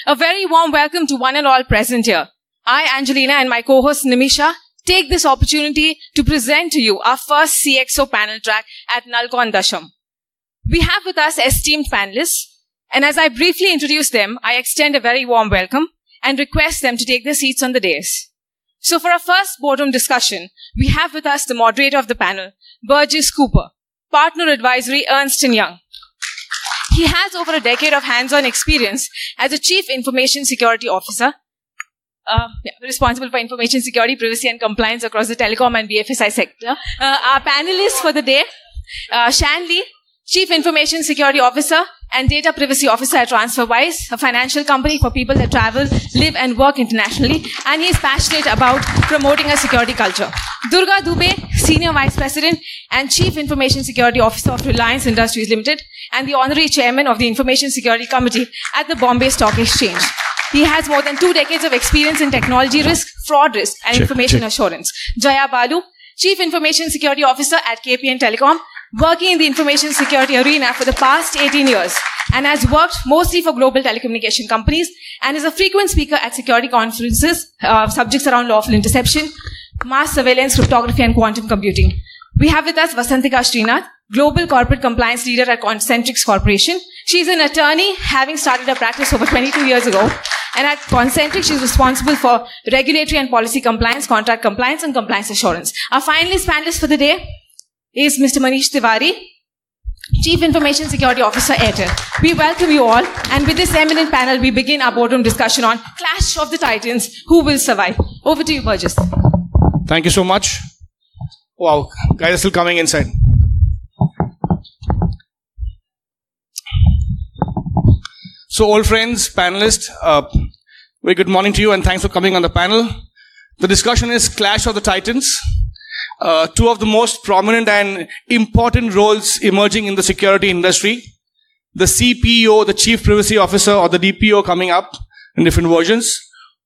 A very warm welcome to one and all present here. I, Angelina, and my co-host Nimisha take this opportunity to present to you our first CXO panel track at nullcon Goa. We have with us esteemed panelists, and as I briefly introduce them, I extend a very warm welcome and request them to take their seats on the dais. So for our first boardroom discussion, we have with us the moderator of the panel, Burgess Cooper, Partner Advisory, Ernst & Young. He has over a decade of hands-on experience as a Chief Information Security Officer, responsible for information security, privacy and compliance across the telecom and BFSI sector. Our panelists for the day, Shan, Chief Information Security Officer and Data Privacy Officer at TransferWise, a financial company for people that travel, live and work internationally, and he is passionate about promoting a security culture. Durga, Dube, Senior Vice President and Chief Information Security Officer of Reliance Industries Limited, and the Honorary Chairman of the Information Security Committee at the Bombay Stock Exchange. He has more than 2 decades of experience in technology risk, fraud risk, and information assurance. Jaya, Baloo, Chief Information Security Officer at KPN Telecom, working in the information security arena for the past 18 years, and has worked mostly for global telecommunication companies, and is a frequent speaker at security conferences, subjects around lawful interception, mass surveillance, cryptography, and quantum computing. We have with us Vasanthika Srinath, Global Corporate Compliance Leader at Concentrix Corporation. She is an attorney, having started her practice over 22 years ago. And at Concentrix, she is responsible for regulatory and policy compliance, contract compliance, and compliance assurance. Our finalist panelist for the day is Mr. Manish Tiwari, Chief Information Security Officer, Airtel. We welcome you all. And with this eminent panel, we begin our boardroom discussion on Clash of the Titans, who will survive. Over to you, Burgess. Thank you so much. Wow, guys are still coming inside. So, old friends, panelists, very good morning to you and thanks for coming on the panel. The discussion is Clash of the Titans. 2 of the most prominent and important roles emerging in the security industry. The CPO, the Chief Privacy Officer, or the DPO coming up in different versions,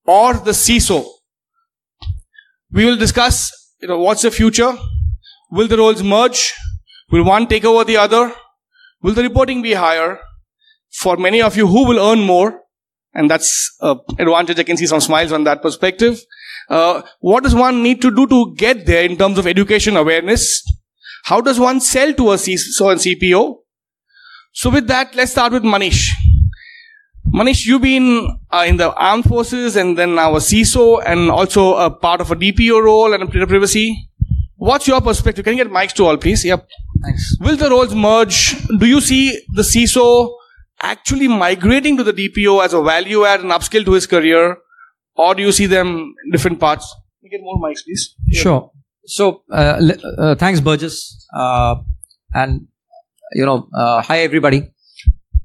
or the CISO. We will discuss, what's the future? Will the roles merge? Will one take over the other? Will the reporting be higher? For many of you, who will earn more? And that's an advantage. I can see some smiles on that perspective. What does one need to do to get there in terms of education awareness? How does one sell to a CISO and CPO? So with that, let's start with Manish. Manish, you've been in the armed forces and then now a CISO and also a part of a DPO role and a data privacy. What's your perspective? Can you get mics to all, please? Yep. Thanks. Will the roles merge? Do you see the CISO actually migrating to the DPO as a value add and upskill to his career? Or do you see them in different parts? Can you get more mics, please? Sure. So, thanks, Burgess. And, hi, everybody.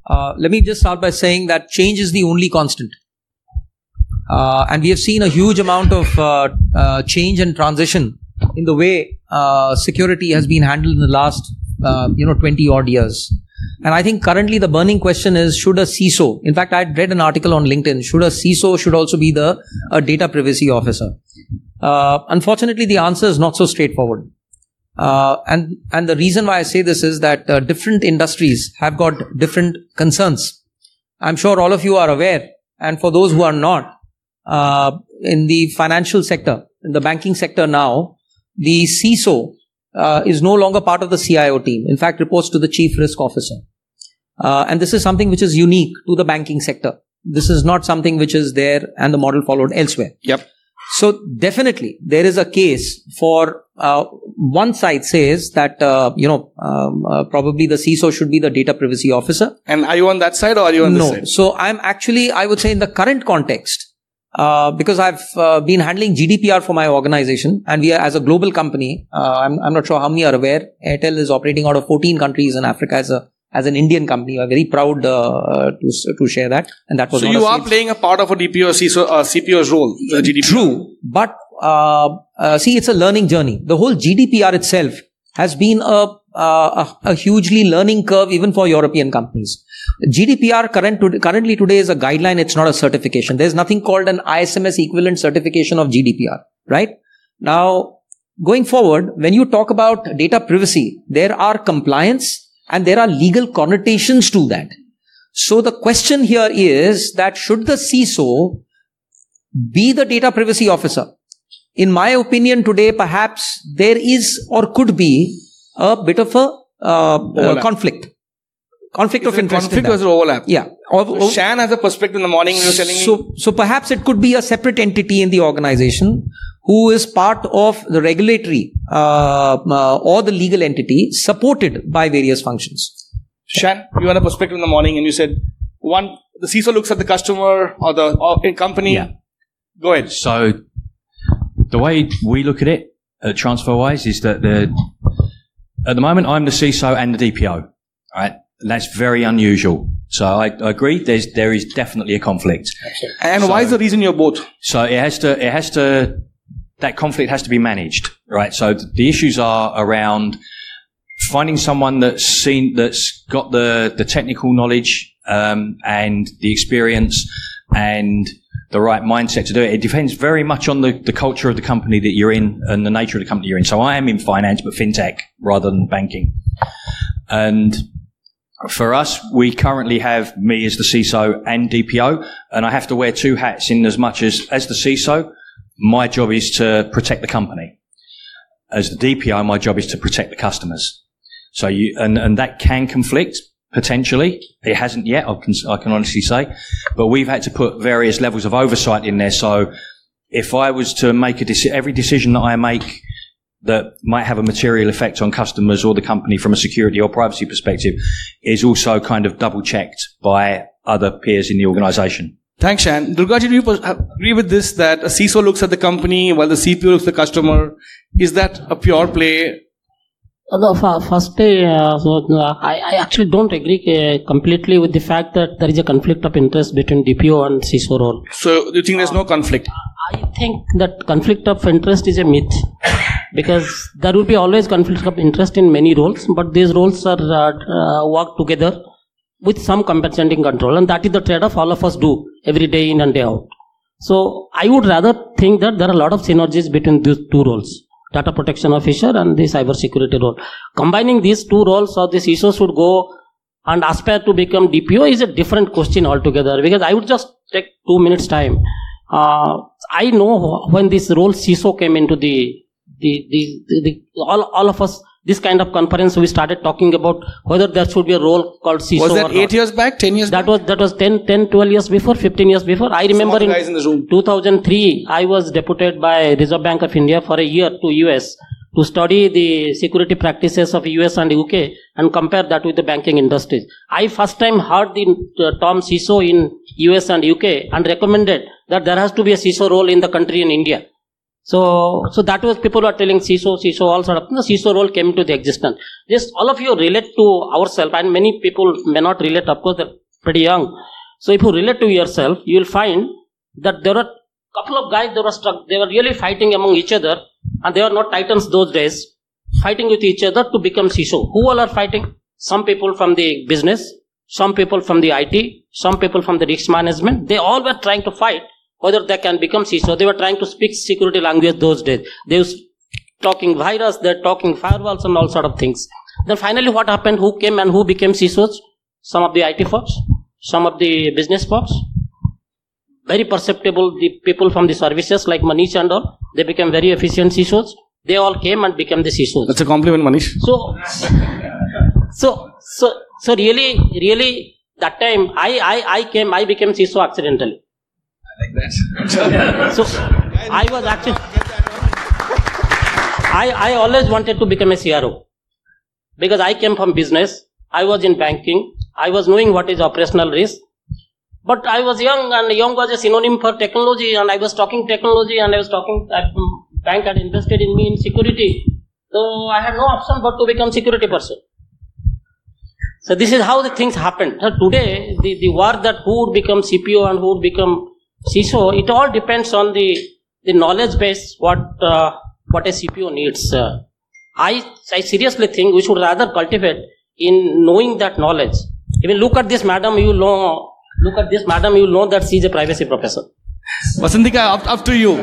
Let me just start by saying that change is the only constant. And we have seen a huge amount of change and transition in the way security has been handled in the last, 20 odd years. And I think currently the burning question is, should a CISO, in fact, I read an article on LinkedIn, should a CISO should also be a data privacy officer? Unfortunately, the answer is not so straightforward. And the reason why I say this is that different industries have got different concerns. I'm sure all of you are aware. And for those who are not, in the financial sector, in the banking sector now, the CISO is no longer part of the CIO team. In fact, reports to the Chief Risk Officer. And this is something which is unique to the banking sector. This is not something which is there and the model followed elsewhere. Yep. So definitely there is a case for one side says that probably the CISO should be the data privacy officer. And are you on that side or are you on this side? No. So I'm actually, I would say in the current context, because I've been handling GDPR for my organization, and we are as a global company. I'm not sure how many are aware. Airtel is operating out of 14 countries in Africa as an Indian company. I'm very proud to share that. And that was so you are playing a part of a DPO or CPO's role. The GDPR. True, but see, it's a learning journey. The whole GDPR itself has been a hugely learning curve even for European companies. GDPR currently today is a guideline, it's not a certification. There's nothing called an ISMS equivalent certification of GDPR, right? Now, going forward, when you talk about data privacy, there are compliance and there are legal connotations to that. So the question here is that should the CISO be the data privacy officer? In my opinion today, perhaps there is or could be a bit of a conflict. Conflict of interest. Conflict was overlap. Yeah. So Shan has a perspective in the morning. You were telling me. So perhaps it could be a separate entity in the organization who is part of the regulatory or the legal entity supported by various functions. Shan, you had a perspective in the morning and you said, one, the CISO looks at the customer or the company. Yeah. Go ahead. So the way we look at it at TransferWise is that at the moment I'm the CISO and the DPO, right? And that's very unusual. So I agree. There is definitely a conflict. And why is the reason you're both? So that conflict has to be managed, right? So the issues are around finding someone that's got the technical knowledge, and the experience and the right mindset to do it. It depends very much on the culture of the company that you're in and the nature of the company you're in. So I am in finance, but fintech rather than banking. And for us, we currently have me as the CISO and DPO, and I have to wear two hats in as much as the CISO, my job is to protect the company. As the DPO, my job is to protect the customers. So and that can conflict potentially. It hasn't yet, I can honestly say, but we've had to put various levels of oversight in there. So if I was to make every decision that I make that might have a material effect on customers or the company from a security or privacy perspective is also kind of double checked by other peers in the organization. Thanks, Shan. Durga, do you agree with this, that a CISO looks at the company while the CPO looks at the customer? Is that a pure play? No, firstly, I actually don't agree completely with the fact that there is a conflict of interest between DPO and CISO role. So, do you think there's no conflict? I think that conflict of interest is a myth, because there will be always conflict of interest in many roles, but these roles are work together with some compensating control, and that is the trade-off all of us do every day in and day out. So, I would rather think that there are a lot of synergies between these two roles. Data protection officer and the cyber security role. Combining these two roles, or the CISO should go and aspire to become DPO is a different question altogether, because I would just take 2 minutes time. I know when this role CISO came into all of us, this kind of conference, we started talking about whether there should be a role called CISO. Was that 8 years back, 10 years back? That was 10, 12 years before, 15 years before. I remember in 2003, I was deputed by Reserve Bank of India for a year to US to study the security practices of US and UK and compare that with the banking industries. I first time heard the term CISO in US and UK and recommended that there has to be a CISO role in the country in India. So that was, people were telling CISO, all sort of, the CISO role came into the existence. This, all of you relate to ourselves, and many people may not relate, of course, they're pretty young. So if you relate to yourself, you will find that there were a couple of guys, they were really fighting among each other, and they were not titans those days, fighting with each other to become CISO. Who all are fighting? Some people from the business, some people from the IT, some people from the risk management. They all were trying to fight whether they can become CISO. They were trying to speak security language those days. They were talking virus, they're talking firewalls and all sort of things. Then finally what happened? Who came and who became CISOs? Some of the IT folks, some of the business folks. Very perceptible, the people from the services like Manish and all, they became very efficient CISOs. They all came and became the CISOs. That's a compliment, Manish. So really, that time I became CISO accidentally. Like that. So I was actually, I always wanted to become a CRO, because I came from business. I was in banking. I was knowing what is operational risk, but I was young, and young was a synonym for technology, and I was talking technology, and I was talking that bank had invested in me in security, so I had no option but to become security person. So this is how the things happened. So today the war that who would become CPO and who would become CISO, it all depends on the knowledge base, what a CPO needs. I seriously think we should rather cultivate in knowing that knowledge. Even look at this madam, you know that she is a privacy professor. Vasanthika, up to you.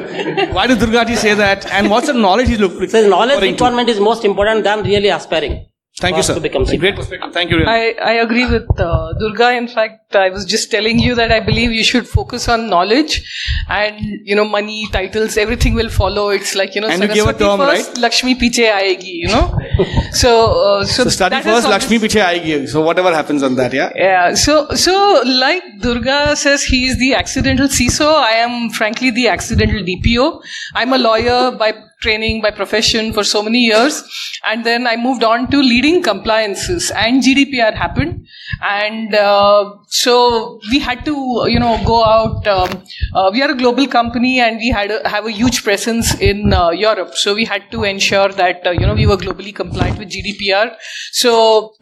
Why did Durga ji say that? And what's the knowledge he's looking for? So knowledge requirement is most important than really aspiring. Thank you, sir. To become CPO. Great perspective. Thank you. Really. I agree with Durga. In fact, I was just telling you that I believe you should focus on knowledge, and money, titles, everything will follow. It's like and you give a term, first, right? Lakshmi piche aayegi. So study first, Lakshmi piche aayegi. So whatever happens on that, yeah. Yeah. So like Durga says, he is the accidental CISO. I am frankly the accidental DPO. I'm a lawyer by training, by profession for so many years, and then I moved on to leading compliances, and GDPR happened, and so we had to go out. We are a global company, and we have a huge presence in Europe, so we had to ensure that we were globally compliant with GDPR. So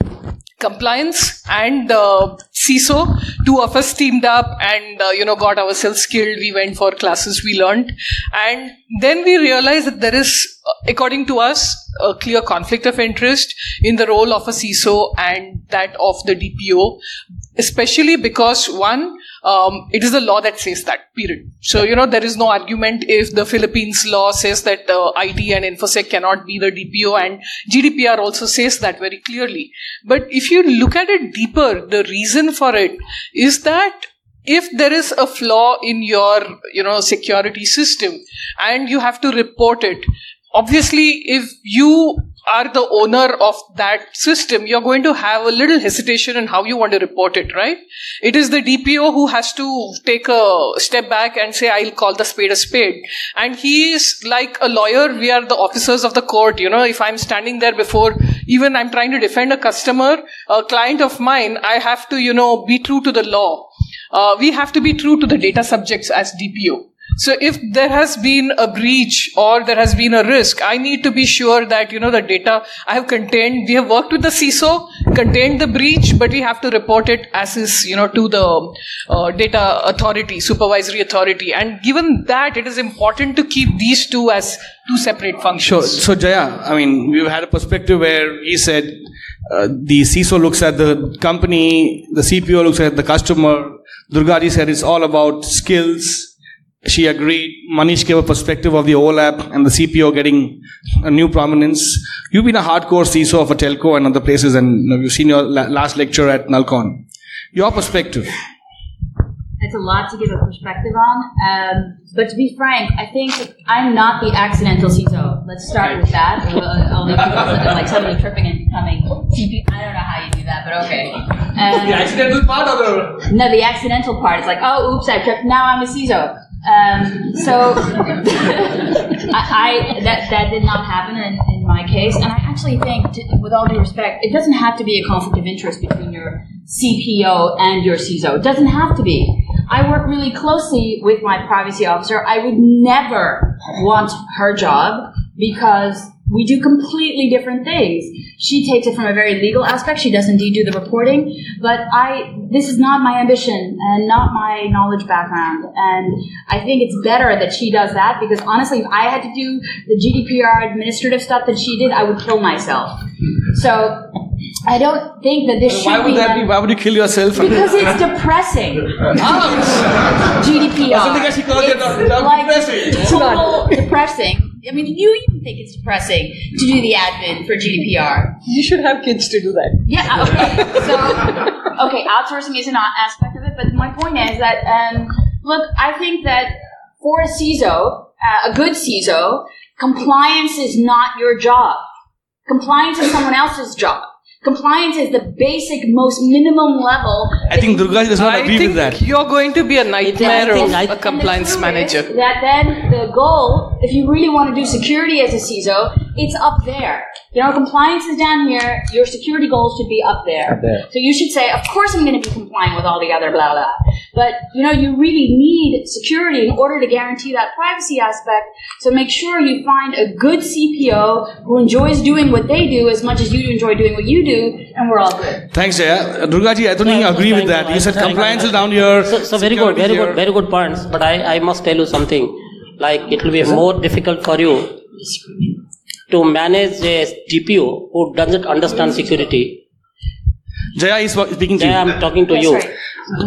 compliance and CISO, two of us teamed up and got ourselves skilled. We went for classes, we learned, and then we realized that there is, according to us, a clear conflict of interest in the role of a CISO and that of the DPO, especially because one, it is the law that says that, period. So, there is no argument if the Philippines law says that IT and InfoSec cannot be the DPO, and GDPR also says that very clearly. But if you look at it deeper, the reason for it is that if there is a flaw in your, security system and you have to report it, obviously, if you are the owner of that system, you're going to have a little hesitation in how you want to report it, right? It is the DPO who has to take a step back and say, I'll call the spade a spade. And he is like a lawyer. We are the officers of the court. If I'm standing there before, even I'm trying to defend a customer, a client of mine, I have to, be true to the law. We have to be true to the data subjects as DPO. So if there has been a breach or there has been a risk, I need to be sure that, the data I have contained, we have worked with the CISO, contained the breach, but we have to report it as is, to the data authority, supervisory authority. And given that, it is important to keep these two as two separate functions. So Jaya, we've had a perspective where he said the CISO looks at the company, the CPO looks at the customer. Durga said it's all about skills. She agreed. Manish gave a perspective of the overlap and the CPO getting a new prominence. You've been a hardcore CISO of a telco and other places, and you've seen your last lecture at nullcon. Your perspective. It's a lot to give a perspective on. But to be frank, I think I'm not the accidental CISO. Let's start with that. I'll leave people like suddenly tripping and becoming CP. I don't know how you do that, but okay. The accidental part or the... No, the accidental part. It's like, oh, oops, I tripped. Now I'm a CISO. So that did not happen in my case, and I actually think, with all due respect, it doesn't have to be a conflict of interest between your CPO and your CISO. It doesn't have to be. I work really closely with my privacy officer. I would never want her job because we do completely different things. She takes it from a very legal aspect. She does indeed do the reporting, but this is not my ambition and not my knowledge background. And I think it's better that she does that, because honestly, if I had to do the GDPR administrative stuff that she did, I would kill myself. So I don't think that this should Why would that be? Why would you kill yourself? Because it's depressing. GDPR. It's total depressing. I mean, you even think it's depressing to do the admin for GDPR. You should have kids to do that. Yeah, okay. So, outsourcing is an aspect of it, but my point is that, look, I think that for a CISO, a good CISO, compliance is not your job. Compliance is someone else's job. Compliance is the basic, most minimum level. I think Durga does not agree with that. You're going to be a nightmare of a compliance manager. That then the goal, if you really want to do security as a CISO, it's up there. Compliance is down here. Your security goals should be up there. So you should say, of course I'm going to be compliant with all the other blah, blah. But, you really need security in order to guarantee that privacy aspect. So make sure you find a good CPO who enjoys doing what they do as much as you enjoy doing what you do, and we're all good. Thanks, Jaya. Durgaji, I don't think you agree with that. You said compliance is down here. So very good points. But I must tell you something. Like, it will be more difficult for you to manage a DPO who doesn't understand security. Jaya is speaking to you. Jaya, I'm talking to you. Right.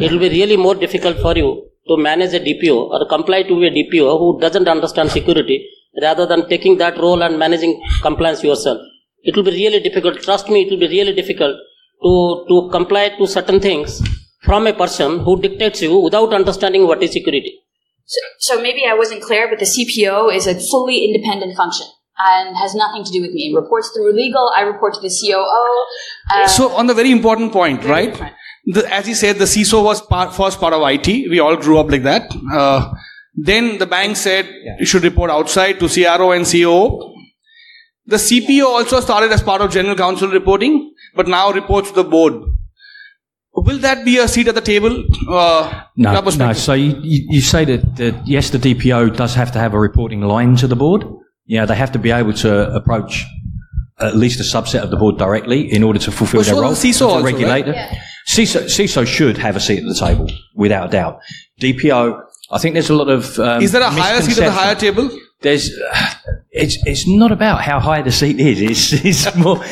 It will be really more difficult for you to manage a DPO or comply to a DPO who doesn't understand security, rather than taking that role and managing compliance yourself. it will be really difficult. Trust me, it will be really difficult to comply to certain things from a person who dictates you without understanding what is security. So maybe I wasn't clear, but the CPO is a fully independent function and has nothing to do with me. It reports through legal. I report to the COO. So on the very important point, right? As you said, the CISO was first part of IT. We all grew up like that. Then the bank said you should report outside to CRO and COO. The CPO also started as part of general counsel reporting, but now reports to the board. Will that be a seat at the table? No. So you say that yes, the DPO does have to have a reporting line to the board. Yeah, they have to be able to approach at least a subset of the board directly in order to fulfill their role. The CISO as a regulator. Right? Yeah. CISO should have a seat at the table, without a doubt. DPO, I think there's a lot of is there a higher seat at the higher table? There's. It's not about how high the seat is. It's more.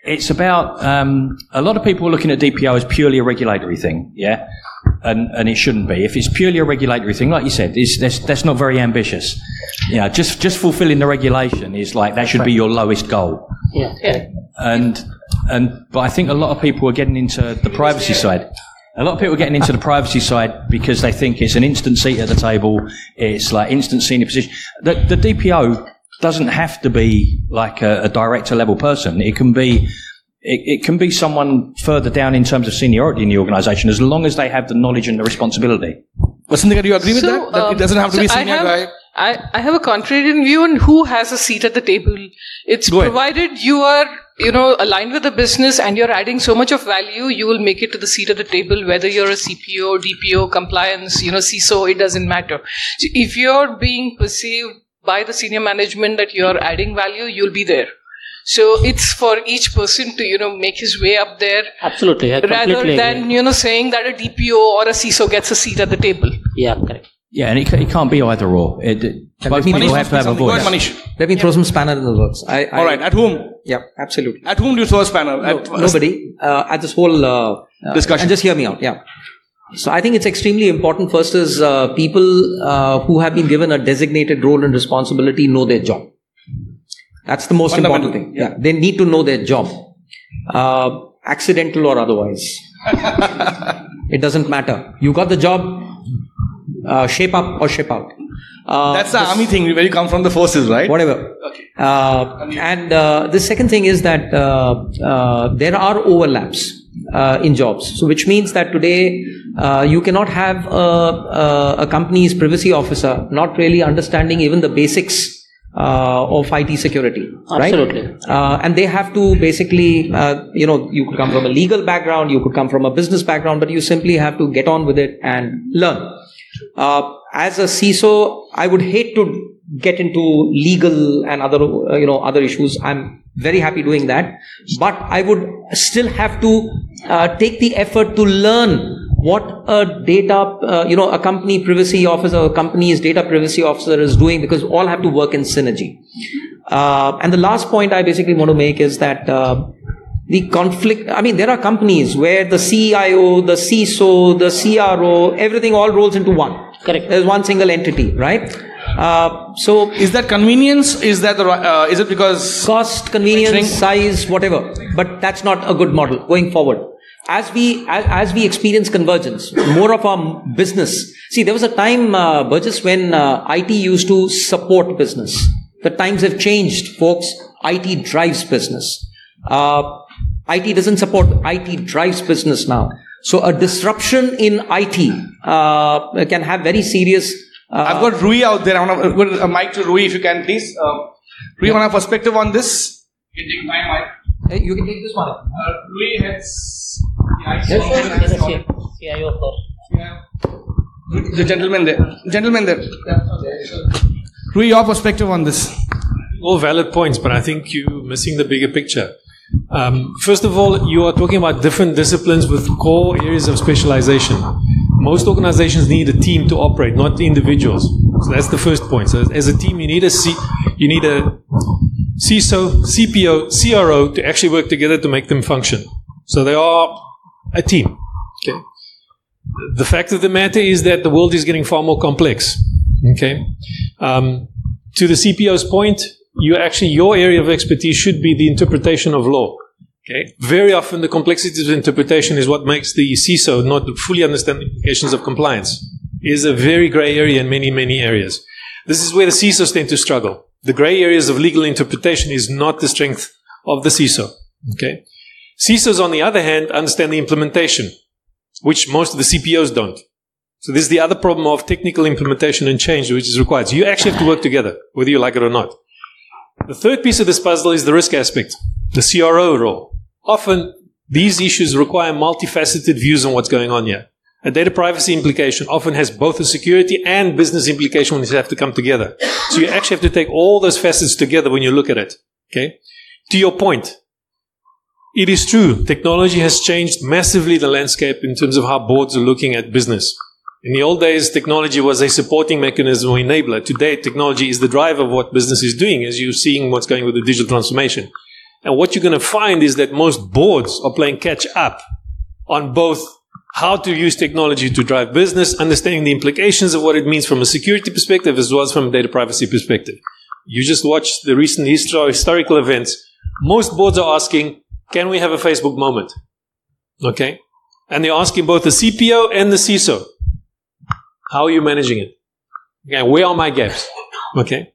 It's about a lot of people are looking at DPO as purely a regulatory thing, yeah, and it shouldn't be. If it's purely a regulatory thing, like you said, that's not very ambitious. Yeah, just fulfilling the regulation is like that should be your lowest goal. Yeah. But I think a lot of people are getting into the privacy side. A lot of people are getting into the privacy side because they think it's an instant seat at the table. It's like instant senior position. The DPO doesn't have to be like a director level person. It can be someone further down in terms of seniority in the organisation, as long as they have the knowledge and the responsibility. Vasanthika, do you agree with that it doesn't have to be a senior guy? I have a contrarian view on who has a seat at the table. It's provided you are, aligned with the business and you're adding so much of value, you will make it to the seat at the table, whether you're a CPO, DPO, compliance, CISO, it doesn't matter. So if you're being perceived by the senior management that you're adding value, you'll be there. So it's for each person to, make his way up there. Absolutely. Rather than, saying that a DPO or a CISO gets a seat at the table. Yeah, correct. Yeah, and it can't be either or. Both people have to have a voice. Manish. Let me throw some spanner in the works. All right, at whom? Yeah, absolutely. At whom do you throw a spanner? Nobody. At this whole discussion. And just hear me out. Yeah. So I think it's extremely important. First is people who have been given a designated role and responsibility know their job. That's the most important thing. Yeah. They need to know their job. Accidental or otherwise. It doesn't matter. You got the job, shape up or shape out. That's the army thing where you come from the forces, right? Whatever. Okay. And the second thing is that there are overlaps in jobs. So which means that today you cannot have a company's privacy officer not really understanding even the basics of IT security. Absolutely. Right? And they have to basically, you could come from a legal background, you could come from a business background, but you simply have to get on with it and learn. As a CISO, I would hate to get into legal and other issues. I'm very happy doing that, but I would still have to take the effort to learn what a company privacy officer, a company's data privacy officer is doing, because all have to work in synergy. And the last point I basically want to make is that the conflict, there are companies where the CIO, the CISO, the CRO, everything all rolls into one. Correct. There's one single entity, right? So is that convenience? Is that is it because cost, convenience, size, whatever? But that's not a good model going forward. As we experience convergence, more of our business. See, there was a time, Burgess, when IT used to support business. The times have changed, folks. IT drives business. IT doesn't support, IT drives business now. So a disruption in IT can have very serious... I've got Rui out there. I want to put a mic to Rui, if you can, please. Rui, want a perspective on this? You can take my mic. You can take this one. Rui heads CIO the gentleman there. Rui, your perspective on this? All valid points, but I think you're missing the bigger picture. First of all, you are talking about different disciplines with core areas of specialization. Most organizations need a team to operate, not individuals. So that's the first point. So as a team, you need a CISO, CPO, CRO to actually work together to make them function. So they are a team. Okay. The fact of the matter is that the world is getting far more complex. Okay. To the CPO's point, your area of expertise should be the interpretation of law. Okay. Very often the complexities of interpretation is what makes the CISO not fully understand the implications of compliance. It is a very gray area in many, many areas. This is where the CISOs tend to struggle. The gray areas of legal interpretation is not the strength of the CISO. Okay. CISOs, on the other hand, understand the implementation, which most of the CPOs don't. So this is the other problem of technical implementation and change which is required. So you actually have to work together, whether you like it or not. The third piece of this puzzle is the risk aspect, the CRO role. Often, these issues require multifaceted views on what's going on here. A data privacy implication often has both a security and business implication when they have to come together. So you actually have to take all those facets together when you look at it. Okay? To your point, it is true, technology has changed massively the landscape in terms of how boards are looking at business. In the old days, technology was a supporting mechanism or enabler. Today, technology is the driver of what business is doing, as you're seeing what's going with the digital transformation. And what you're going to find is that most boards are playing catch up on both how to use technology to drive business, understanding the implications of what it means from a security perspective as well as from a data privacy perspective. You just watch the recent historical events. Most boards are asking, can we have a Facebook moment? Okay? And they're asking both the CPO and the CISO, how are you managing it? Okay, where are my gaps? Okay?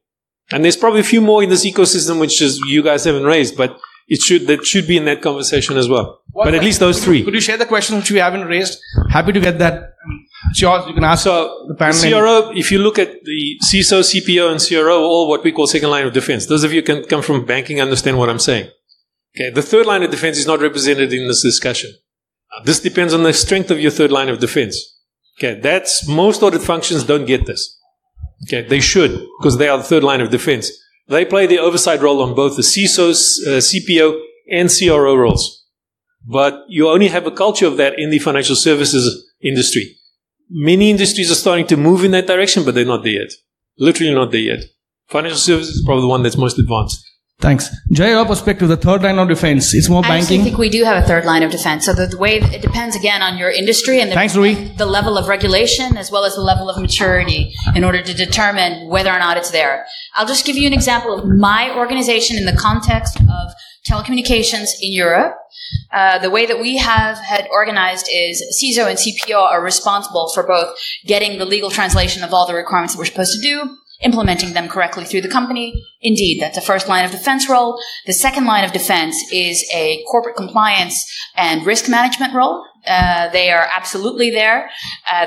And there's probably a few more in this ecosystem which is you guys haven't raised, but that should be in that conversation as well. But at least those three. Could you share the questions which we haven't raised? Happy to get that. It's yours. You can ask the panel. The CRO, if you look at the CISO, CPO, and CRO, all what we call second line of defense. Those of you who can come from banking understand what I'm saying. Okay, the third line of defense is not represented in this discussion. This depends on the strength of your third line of defense. Okay, most audit functions don't get this. Okay, they should, because they are the third line of defense. They play the oversight role on both the CISOs, CPO, and CRO roles. But you only have a culture of that in the financial services industry. Many industries are starting to move in that direction, but they're not there yet. Literally not there yet. Financial services is probably the one that's most advanced. Thanks. Jaya, your perspective, the third line of defense, it's more banking? I actually think we do have a third line of defense. So the way, it depends again on your industry and the level of regulation as well as the level of maturity in order to determine whether or not it's there. I'll just give you an example of my organization in the context of telecommunications in Europe. The way that we had organized is CISO and CPO are responsible for both getting the legal translation of all the requirements that we're supposed to do, implementing them correctly through the company. Indeed, that's a first line of defense role. The second line of defense is a corporate compliance and risk management role. They are absolutely there.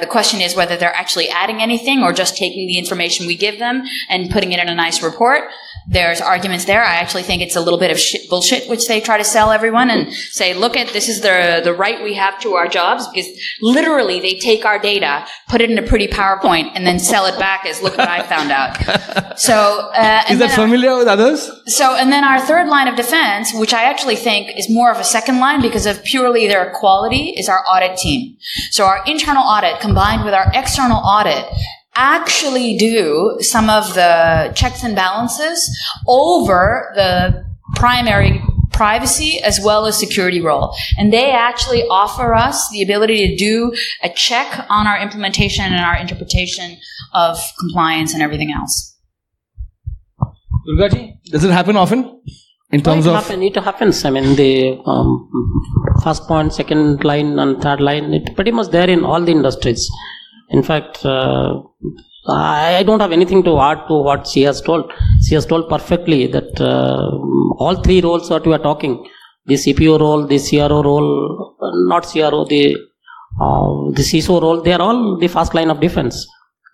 The question is whether they're actually adding anything or just taking the information we give them and putting it in a nice report. There's arguments there. I actually think it's a little bit of bullshit, which they try to sell everyone and say, look at, this is the right we have to our jobs, because literally they take our data, put it in a pretty PowerPoint, and then sell it back as, look what I found out. So, is that familiar with others? So, and then our third line of defense, which I actually think is more of a second line because of purely their quality, is our audit team. So our internal audit combined with our external audit actually do some of the checks and balances over the primary privacy as well as security role. And they actually offer us the ability to do a check on our implementation and our interpretation of compliance and everything else. Durga, does it happen often? In terms it happens. I mean, the first point, second line, and third line, it's pretty much there in all the industries. In fact, I don't have anything to add to what she has told. She has told perfectly that all three roles that we are talking, the CPO role, the CRO role, not CRO, the CISO role, they are all the first line of defense.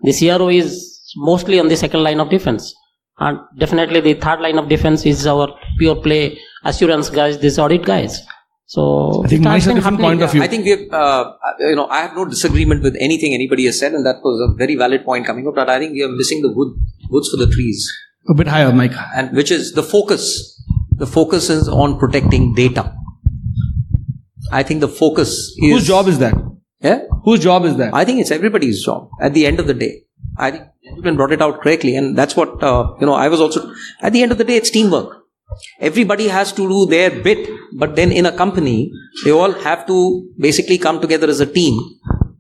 The CRO is mostly on the second line of defense. And definitely the third line of defense is our pure play assurance guys, these audit guys. So I think Manish has a different point of view. I think we have, I have no disagreement with anything anybody has said, and that was a very valid point coming up. But I think we are missing the woods for the trees. A bit higher, Mike. And which is the focus. The focus is on protecting data. I think the focus is... Whose job is that? Yeah? Whose job is that? I think it's everybody's job at the end of the day. I think you brought it out correctly, and that's what, I was also... At the end of the day, it's teamwork. Everybody has to do their bit, but then in a company, they all have to basically come together as a team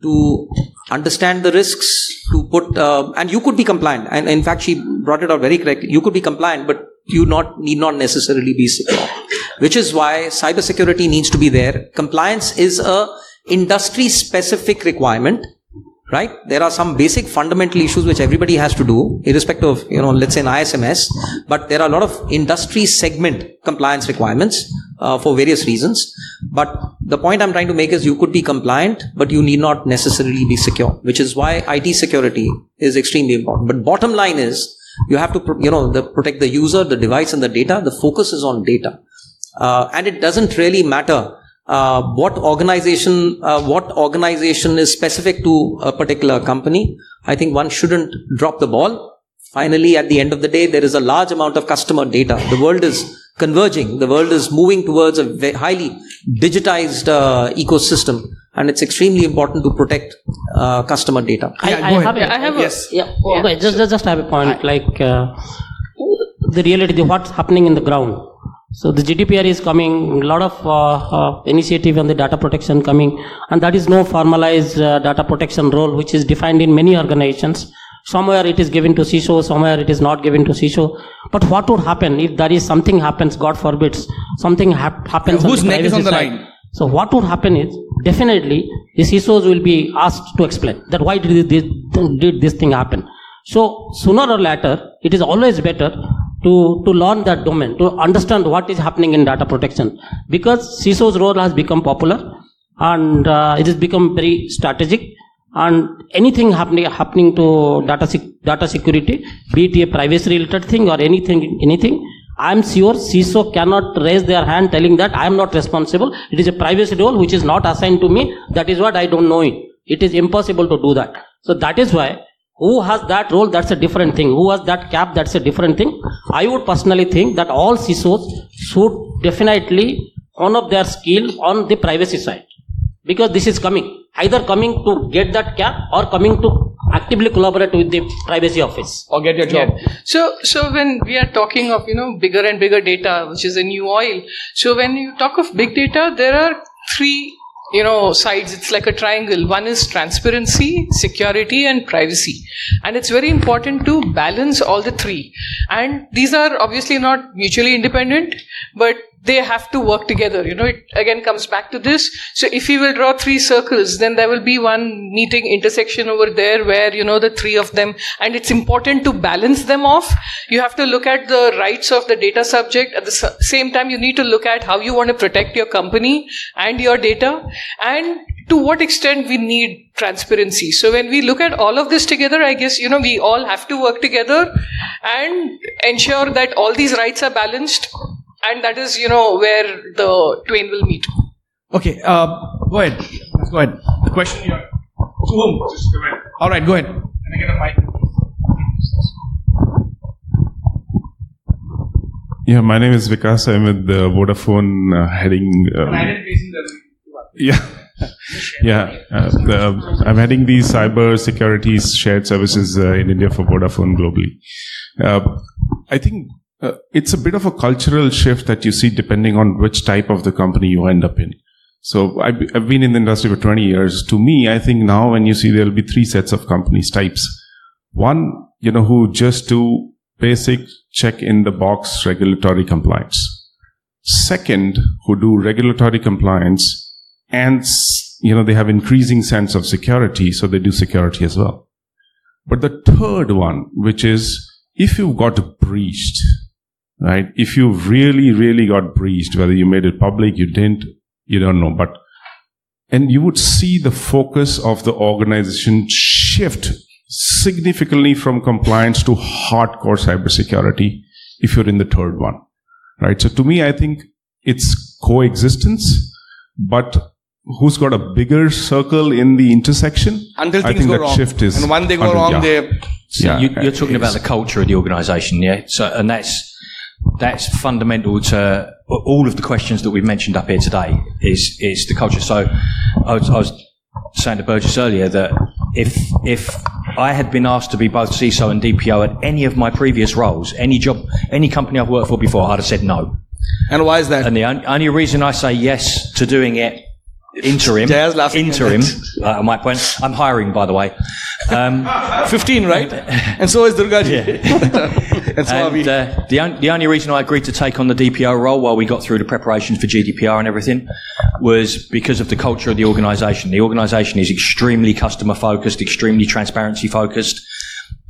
to understand the risks, to put, and you could be compliant. And in fact, she brought it out very correctly. You could be compliant, but you need not necessarily be secure. Which is why cybersecurity needs to be there. Compliance is a industry-specific requirement, right? There are some basic fundamental issues which everybody has to do, irrespective of, let's say an ISMS, but there are a lot of industry segment compliance requirements for various reasons. But the point I'm trying to make is you could be compliant, but you need not necessarily be secure, which is why IT security is extremely important. But bottom line is you have to, protect the user, the device and the data. The focus is on data. And it doesn't really matter what organization is specific to a particular company. I think one shouldn't drop the ball. Finally, at the end of the day, there is a large amount of customer data. The world is converging. The world is moving towards a highly digitized ecosystem, and it's extremely important to protect customer data. Just have a point. The reality, what's happening in the ground. So the GDPR is coming, a lot of initiative on the data protection coming, and that is no formalized data protection role which is defined in many organizations. Somewhere it is given to CISO, somewhere it is not given to CISO. But what would happen if there is something happens, God forbids, something happens on the privacy side? Whose neck is on the line? So what would happen is, definitely, the CISOs will be asked to explain that why did this thing happen. So sooner or later, it is always better to learn that domain, to understand what is happening in data protection. Because CISO's role has become popular and it has become very strategic. And anything happening to data security, be it a privacy related thing or anything, I am sure CISO cannot raise their hand telling that I am not responsible. It is a privacy role which is not assigned to me. That is what I don't know it. It is impossible to do that. So that is why who has that role, that's a different thing. Who has that cap, that's a different thing. I would personally think that all CISOs should definitely honor their skill on the privacy side. Because this is coming. Either coming to get that cap or coming to actively collaborate with the privacy office. Or get your job. Yeah. So when we are talking of, bigger and bigger data, which is a new oil. So when you talk of big data, there are three sides. It's like a triangle. One is transparency, security, and privacy. And it's very important to balance all the three. And these are obviously not mutually independent, but they have to work together. It again comes back to this. So if we will draw three circles, then there will be one meeting intersection over there where, the three of them, and it's important to balance them off. You have to look at the rights of the data subject. At the same time, you need to look at how you want to protect your company and your data, and to what extent we need transparency. So when we look at all of this together, I guess, we all have to work together and ensure that all these rights are balanced. And that is, where the twain will meet. Okay, go ahead. Go ahead. The question here. To whom? Just go ahead. All right, go ahead. Can I get a mic? Yeah, my name is Vikas. I'm with Vodafone heading... I'm heading the cyber security shared services in India for Vodafone globally. I think it's a bit of a cultural shift that you see depending on which type of the company you end up in. So I've been in the industry for 20 years. To me, I think now when you see there will be three sets of companies types. One, who just do basic check in the box regulatory compliance. Second, who do regulatory compliance and, they have increasing sense of security, so they do security as well. But the third one, which is if you got breached, right? If you really, really got breached, whether you made it public, you didn't, you don't know. And you would see the focus of the organization shift significantly from compliance to hardcore cybersecurity if you're in the third one, right? So to me, I think it's coexistence, but who's got a bigger circle in the intersection? Until things go wrong. Shift is and when they go wrong, So you're talking about the culture of the organisation, yeah? So, and that's fundamental to all of the questions that we've mentioned up here today is the culture. So I was saying to Burgess earlier that if I had been asked to be both CISO and DPO at any of my previous roles, any job, any company I've worked for before, I'd have said no. And why is that? And the only reason I say yes to doing it interim, Jaya's laughing my point. I'm hiring, by the way. 15, right? And so is Durga ji. And so are we. The only reason I agreed to take on the DPO role while we got through the preparations for GDPR and everything was because of the culture of the organisation. The organisation is extremely customer focused, extremely transparency focused,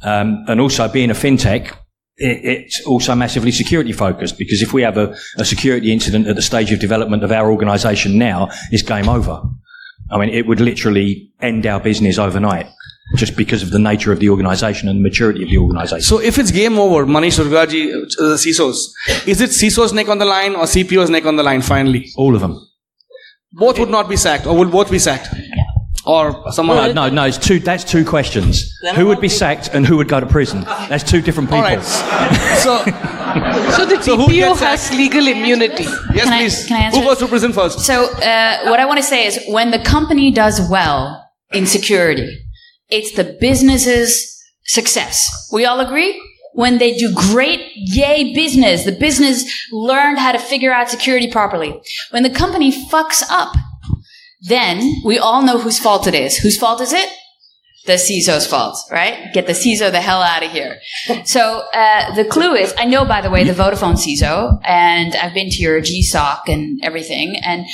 and also being a fintech, it's also massively security focused, because if we have a security incident at the stage of development of our organisation now, it's game over. I mean, it would literally end our business overnight, just because of the nature of the organisation and the maturity of the organisation. So if it's game over, Manish, Durga ji, the CISOs, is it CISO's neck on the line or CPO's neck on the line finally? All of them. Both would not be sacked, or will both be sacked? Or someone... No, that's two questions. Who would be sacked and who would go to prison? That's two different people. All right. So the DPO has legal immunity. Yes, please. Can I answer Who goes to prison first? So what I want to say is, when the company does well in security, it's the business's success. We all agree? When they do great, yay business. The business learned how to figure out security properly. When the company fucks up, then we all know whose fault it is. Whose fault is it? The CISO's fault, right? Get the CISO the hell out of here. So the clue is, I know, by the way, the Vodafone CISO, and I've been to your GSOC and everything, and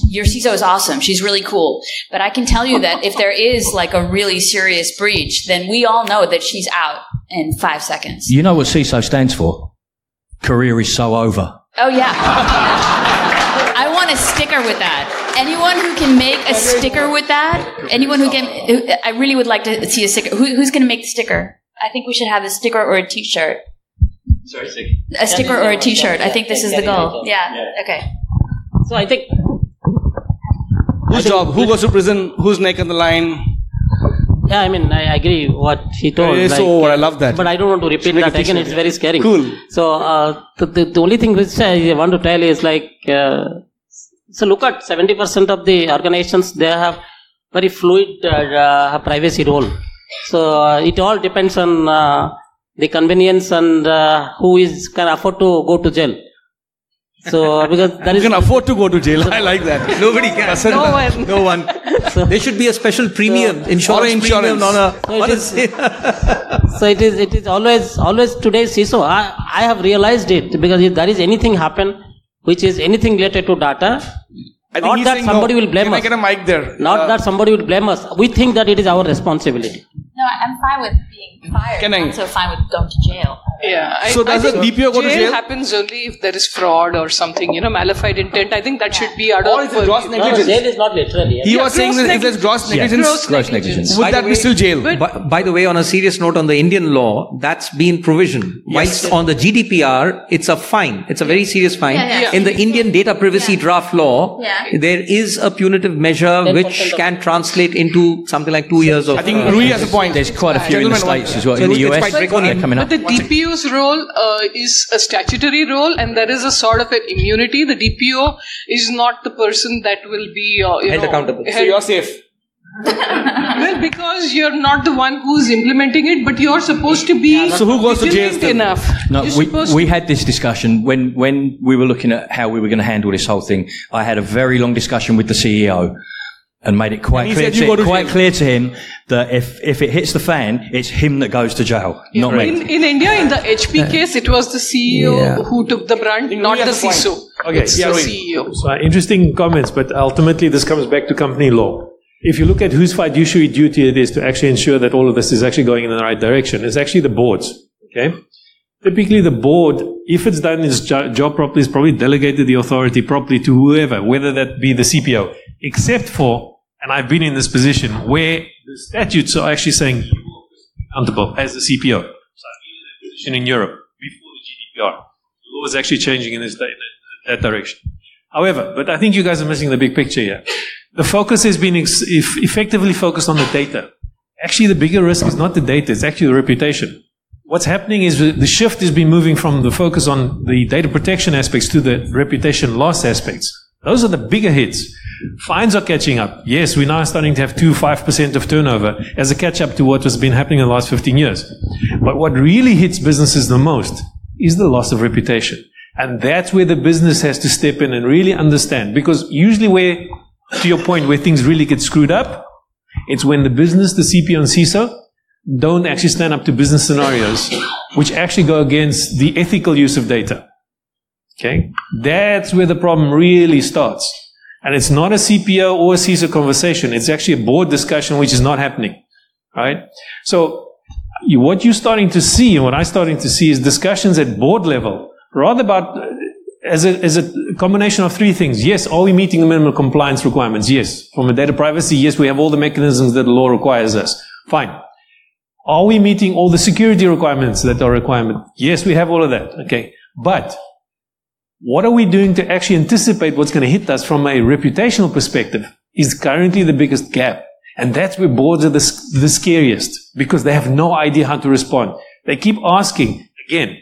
your CISO is awesome. She's really cool. But I can tell you that if there is like a really serious breach, then we all know that she's out in 5 seconds. You know what CISO stands for? Career is so over. Oh, yeah. I want a sticker with that. Anyone who can make a sticker with that? Anyone who can... I really would like to see a sticker. Who's going to make the sticker? I think we should have a sticker or a T-shirt. Sorry, a sticker or a T-shirt. I think this is the goal. Yeah. Okay. So I think... Whose job? Who goes to prison? Whose neck on the line? Yeah, I mean, I agree what he told. It's so over. I love that. But I don't want to repeat that again. It's very scary. Cool. So the only thing which I want to tell is like... So look at 70% of the organizations, they have very fluid privacy role. So it all depends on the convenience and who can afford to go to jail. So because there is... You can afford to go to jail. I like that. Nobody can. No one. So there should be a special premium, insurance. Premium on a... So it is always today's CISO. I have realized it, because if there is anything happen, which is anything related to data, not that somebody will blame us. Can I get a mic there? Not that somebody will blame us. We think that it is our responsibility. No, I'm fine with being fired. I'm also fine with going to jail. Yeah. So does the DPO go to jail? Jail happens only if there is fraud or something, malified intent. I think that should be out or of... Or is it gross negligence? Jail is not literally. He was saying that if there's gross negligence, gross negligence. Would that be still jail? By the way, on a serious note, on the Indian law, that's been provisioned. Whilst on the GDPR, it's a fine. It's a very serious fine. In the Indian data privacy draft law, there is a punitive measure which can translate into something like 2 years of... I think Rui has a point. There's quite a few in the States as well. In the US, coming up. But the DPO's role is a statutory role, and there is a sort of an immunity. The DPO is not the person that will be held accountable. So you're safe. Well, because you're not the one who's implementing it, but you're supposed to be... So who goes to jail enough? No, we had this discussion when we were looking at how we were going to handle this whole thing. I had a very long discussion with the CEO and made it quite clear to him that if it hits the fan, it's him that goes to jail, not me. In India, in the HP case, it was the CEO who took the brunt, not the CISO. Okay, it's the CEO. So interesting comments, but ultimately this comes back to company law. If you look at whose fiduciary duty it is to actually ensure that all of this is actually going in the right direction, it's actually the boards. Okay? Typically the board, if it's done its job properly, is probably delegated the authority properly to whoever, whether that be the CPO, except for, and I've been in this position, where the statutes are actually saying you will be accountable as the CPO. So I've been in that position in Europe before the GDPR. The law is actually changing in that direction. However, but I think you guys are missing the big picture here. The focus has been effectively focused on the data. Actually, the bigger risk is not the data, it's actually the reputation. What's happening is the shift has been moving from the focus on the data protection aspects to the reputation loss aspects. Those are the bigger hits. Fines are catching up. Yes, we're now starting to have 5% of turnover as a catch-up to what has been happening in the last 15 years. But what really hits businesses the most is the loss of reputation. And that's where the business has to step in and really understand. Because usually to your point, where things really get screwed up It's when the business, the CPO and CISO don't actually stand up to business scenarios which actually go against the ethical use of data. Okay? That's where the problem really starts. And it's not a CPO or a CISO conversation. It's actually a board discussion which is not happening. Right? So what you're starting to see and what I'm starting to see is discussions at board level, rather about as a combination of three things. Yes, are we meeting the minimum compliance requirements? Yes. From a data privacy, yes, we have all the mechanisms that the law requires us. Fine. Are we meeting all the security requirements that are requirement? Yes, we have all of that. Okay. But what are we doing to actually anticipate what's going to hit us from a reputational perspective is currently the biggest gap. And that's where boards are the scariest, because they have no idea how to respond. They keep asking. Again,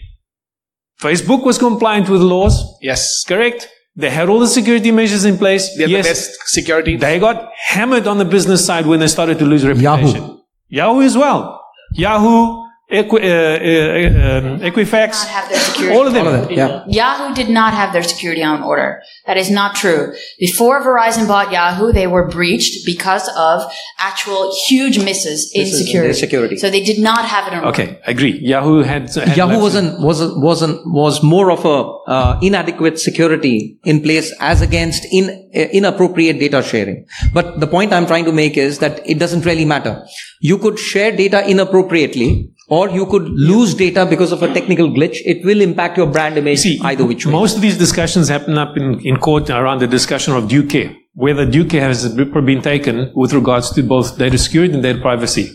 Facebook was compliant with laws. Yes. Correct? They had all the security measures in place. They had the best security. They got hammered on the business side when they started to lose reputation. Yahoo as well. Yahoo, Equifax, all of them. Yeah. Yahoo did not have their security on order. That is not true. Before Verizon bought Yahoo, they were breached because of actual huge misses in security. So they did not have it on order. Okay, I agree. Yahoo had Yahoo was more of a inadequate security in place as against inappropriate data sharing. But the point I'm trying to make is that it doesn't really matter. You could share data inappropriately, or you could lose data because of a technical glitch. It will impact your brand image either which way. Most of these discussions happen up in court around the discussion of due care, whether due care has been taken with regards to both data security and data privacy.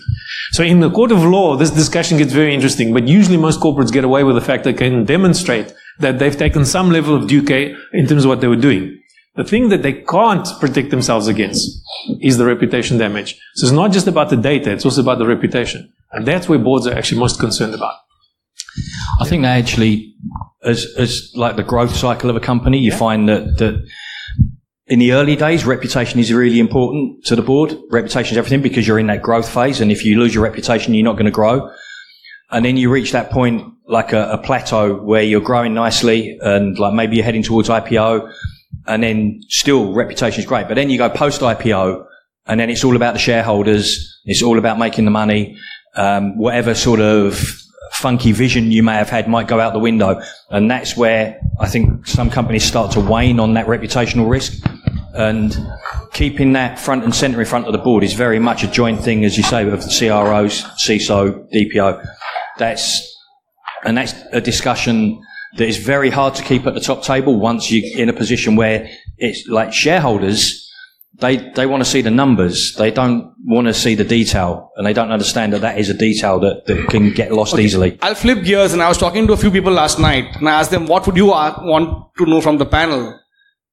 So in the court of law, this discussion gets very interesting, but usually most corporates get away with the fact they can demonstrate that they've taken some level of due care in terms of what they were doing. The thing that they can't protect themselves against is the reputation damage. So it's not just about the data, it's also about the reputation. And that's where boards are actually most concerned about. I think that actually, as like the growth cycle of a company, you find that in the early days, reputation is really important to the board. Reputation is everything because you're in that growth phase. And if you lose your reputation, you're not going to grow. And then you reach that point, like a plateau where you're growing nicely and like maybe you're heading towards IPO. And then still reputation is great. But then you go post-IPO and then it's all about the shareholders. It's all about making the money. Whatever sort of funky vision you may have had might go out the window. And that's where I think some companies start to wane on that reputational risk. And keeping that front and centre in front of the board is very much a joint thing, as you say, of the CROs, CISO, DPO. That's a discussion that is very hard to keep at the top table once you're in a position where it's like shareholders, they want to see the numbers. They don't want to see the detail, and they don't understand that is a detail that can get lost easily. I'll flip gears, and I was talking to a few people last night, and I asked them, what would you want to know from the panel?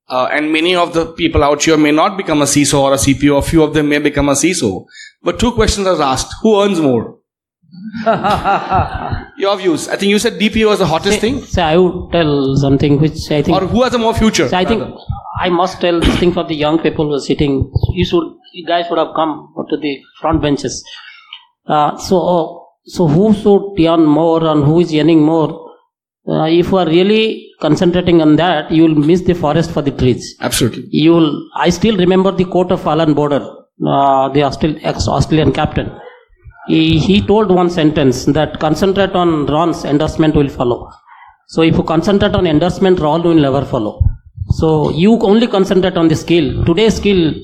And many of the people out here may not become a CISO or a CPO. A few of them may become a CISO. But two questions are asked. Who earns more? Your views. I think you said DPO is the hottest thing. So I would tell something which I think... Or who has a more future? So I think I must tell this thing for the young people who are sitting. You guys would have come to the front benches. So who should earn more and who is earning more? If you are really concentrating on that, you will miss the forest for the trees. Absolutely. I still remember the quote of Alan Border, the ex-Australian captain. He told one sentence that concentrate on runs, endorsement will follow. So if you concentrate on endorsement, run will never follow. So you only concentrate on the skill. Today's skill,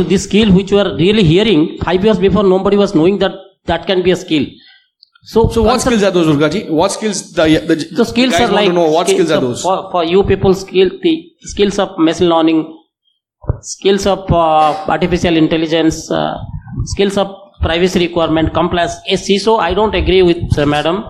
this skill which you are really hearing, 5 years before nobody was knowing that can be a skill. So what skills are those, Durga ji? What skills the skills guys are like, want to know? What skills are those? For you people, the skills of machine learning, skills of artificial intelligence, skills of privacy requirement, compliance. A CISO, I don't agree with madam